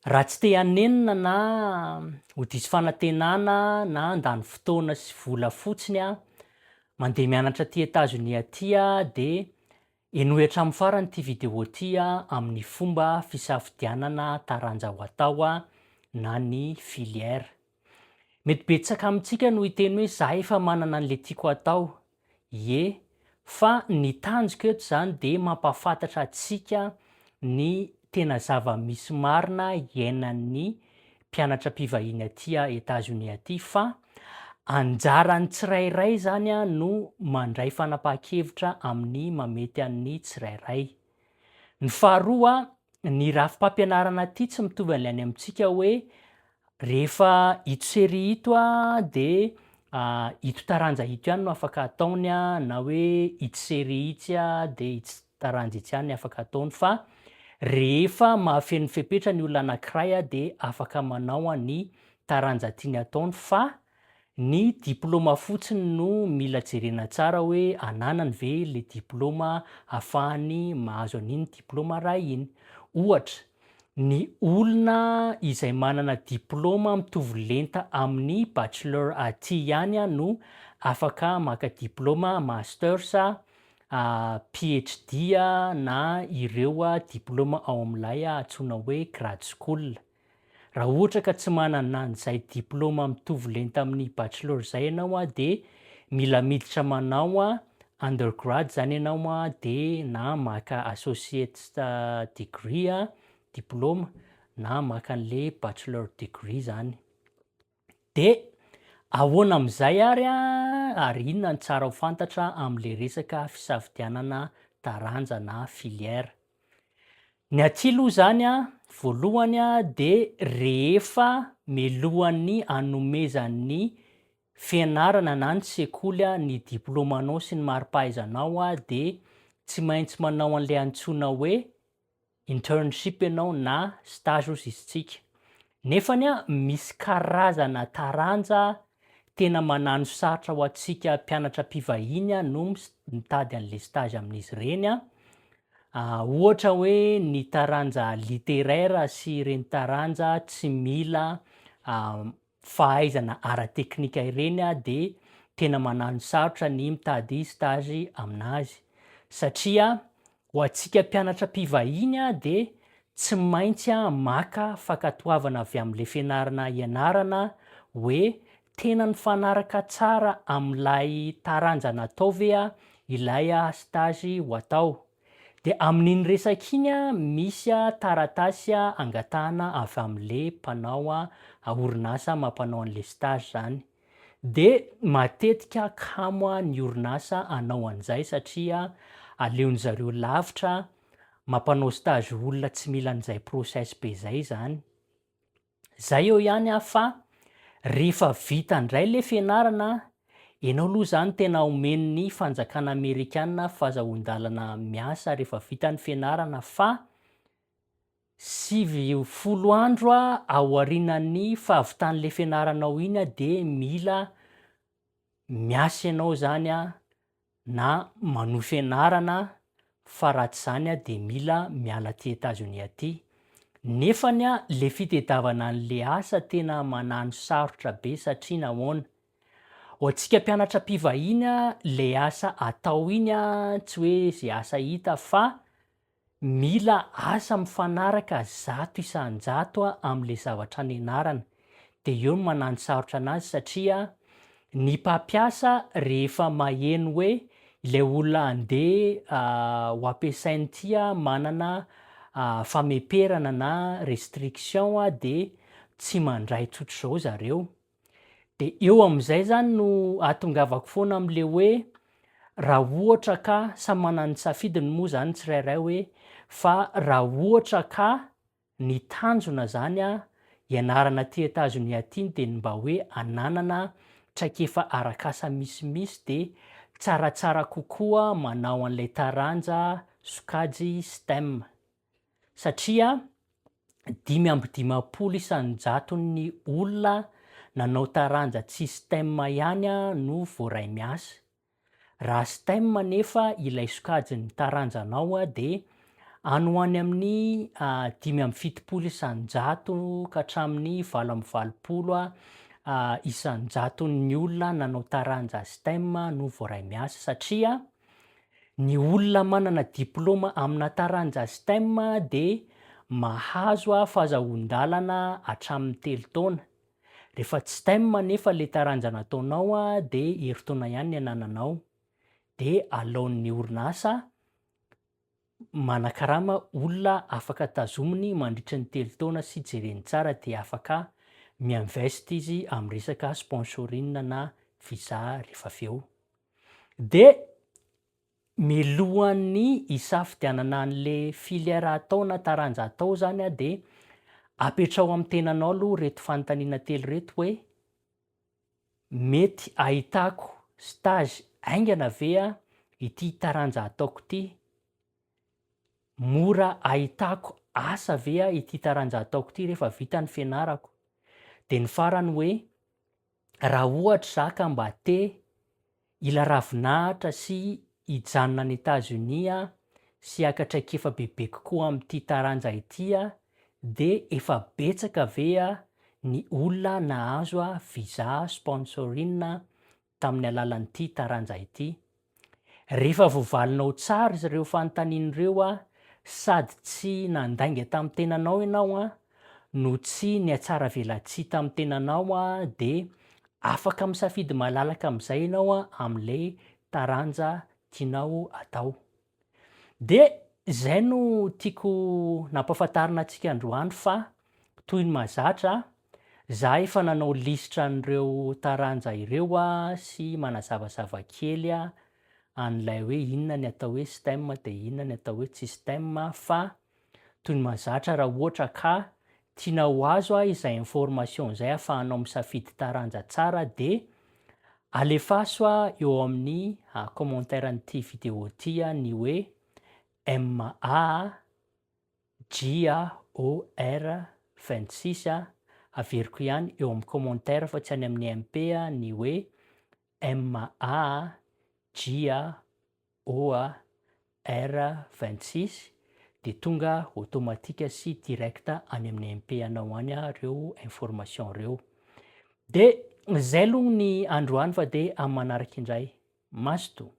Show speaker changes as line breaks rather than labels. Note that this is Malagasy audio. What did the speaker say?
Raha tsy te hanenina na ho diso fanantenana na handany fotoana sy vola fotsiny a, mandeha mianatra aty États-Unis aty a, de enohy hatramin'ny farany ity vidéo ty a amin'ny fomba fisafidianana taranja ho atao a na ny filière. Mety betsaka amintsika no hiteny hoe za efa manana an'le tiako atao. Ie, fa ny tanjoko eto zany de mampahafantatra antsika ny tena zava-misy marina iainan'ny mpianatra mpivahiny aty a États-Unis aty, fa anjaran'ny tsirairay zany a no mandray fanapahan-kevitra amin'ny mamety an'ny tsirairay. Ny faharoa a, ny rafim-pampianarana aty tsy mitovy an'le any amintsika hoe rehefa ito série ito a de ito taranja ito ihany no afaka ataony a, na hoe ito série itsy a de ito taranja itsy ihany no afaka ataony, fa rehefa mahafeno fepetra ny olona anankiray a de afaka manao ny taranja tiany ataony, fa ny diplôma fotsiny no mila jerena tsara hoe ananany ve le diplôma ahafahany mahazo an'iny diplôma ray iny. Ohatra, ny olona izay manana diplôma mitovy lenta amin'ny bachelor aty ihany a no afaka maka diplôma masters a, PhD a, na ireo diplôma ao amin'lay antsoina hoe grade school. Raha ohatra ka tsy manana an'izay diplôma mitovy lenta amin'ny bachelor zay ianao a, de mila miditra manao undergrad zany ianao a, de na maka associate degree diplôma, na maka an'le bachelor degree zany. De ahoana am'zay ary ary inona ny tsara ho fantatra am'le resaka fisafidianana taranja na filière. Ny aty aloha zany a, voalohany a, de rehefa mialohan'ny hanomezan'ny fianarana na ny sekoly ny diplômanao sy ny mari-pahaizanao a, de tsy maintsy manao an'le antsoina hoe internship ianao na stage hozy izy tsika. Nefany a, misy karazana taranja tena manano sarotra ho antsika mpianatra mpivahiny a no mitady an'le stage amin'izy ireny a. Ohatra hoe ny taranja littéraire sy ireny taranja tsy mila fahaizana ara-teknika ireny a, de tena manano sarotra ny mitady stage aminazy. Satria ho antsika mpianatra mpivahiny a, de tsy maintsy maka fankatoavana avy am'le fianarana ianarana hoe tena nifanaraka tsara am'lay taranja natao ve ilay stage ho atao. De amin'iny resaka iny misy taratasy angatahana avy am'le mpanao orinasa mampanao an'le stage zany. De matetika kamo ny orinasa hanao an'izay satria aleon'zareo lavitra mampanao stage olona tsy mila an'izay process be zay zany. Zay eo ihany fa rehefa vita indray le fianarana, ianao aloha zany tena omen'ny fanjakana amerikanina fahazoan-dalana miasa rehefa vita ny fianarana, fa 90 andro ao aorianan'ny fahavitan'le fianaranao iny de mila miasa ianao zany na manohy fianarana, fa raha tsy zany de mila miala aty États-Unis aty. Nefany le fitediavana an'le asa tena manano sarotra be satria nahoana? Ho antsika mpianatra mpivahiny le asa atao iny tsy hoe zay asa hita, fa mila asa mifanaraka 100 isan-jato am'le zavatra nianarana. De eo no manano sarotra anazy satria ny mpampiasa rehefa maheno hoe ilay olona andeha ho ampiasainy ity manana fameperana na restriction de tsy mandray tsotr'izao zareo. De eo am'izay zany no ahatongavako foana am'le hoe raha ohatra ka samy manana ny safidiny moa zany tsirairay hoe, fa raha ohatra ka ny tanjona zany ianarana aty États-Unis aty de mba hoe hananana traikefa arak'asa misimisy, de tsaratsara kokoa manao an'lay taranja sokajy STEM. Satria 5/10 isan-jaton'ny olona nanao taranja tsy STEM ihany no voaray miasa. Raha STEM nefa ilay sokajiny taranjanao de Any ho any amin'ny 570 isan-jato ka hatramin'ny 8 isan-jaton'ny olona nanao taranja STEM no voaray miasa satria ny olona manana diplôma amina taranja STEM de mahazo fahazoan-dalana hatramin'ny 3 taona. Rehefa tsy STEM nefa le taranja nataonao de herintaona ihany ny anananao. De alaon'ny orinasa manan-karama olona afaka tazominy mandritra ny 3 taona sy jereny tsara de afaka mi-invest izy am'resaka sponsoring na visa rehefa avy eo. De mialohan'ny hisafidianana an'le filière atao na taranja atao zany de apetrao am'tenanao aloha reto fanontaniana telo reto hoe mety ahitako stage aingana ve ity taranja ataoko ity? Mora ahitako asa ve ity taranja ataoko ity rehefa vita ny fianarako? De ny farany hoe raha ohatra za ka mba te hila ravinahitra sy hijanona any États-Unis sy hakatraikefa bebe kokoa am'ty taranja ity de efa betsaka ve ny olona nahazo visa sponsoring tamin'ny alalan'ity taranja ity? Rehefa voavalinao tsara ireo fanontaniana ireo sady tsy nandainga tamin'ny tenanao ianao no tsy niatsara velatsia tamin'ny tenanao de afaka misafidy malalaka am'izay ianao am'le taranja tianao atao. De zay no tiako nampahafantarina antsika androany fa toy ny mahazatra za efa nanao lisitra an'ireo taranja ireo sy manazavazava kely an'lay hoe inona ny atao hoe STEM de inona ny atao hoe tsy STEM fa toy ny mahazatra raha ohatra ka tianao azo izay information zay ahafahanao misafidy taranja tsara de alefaso eo amin'ny commentaire an'ity vidéo ty ny hoe MAJOR26 averiko ihany eo amin'ny commentaire fa tsy any amin'ny MP ny hoe MAJOR26 de tonga automatika sy directa any amin'ny MP anao any reo information reo. De zay aloha ny androany fa de amin'ny manaraka indray. Mazoto.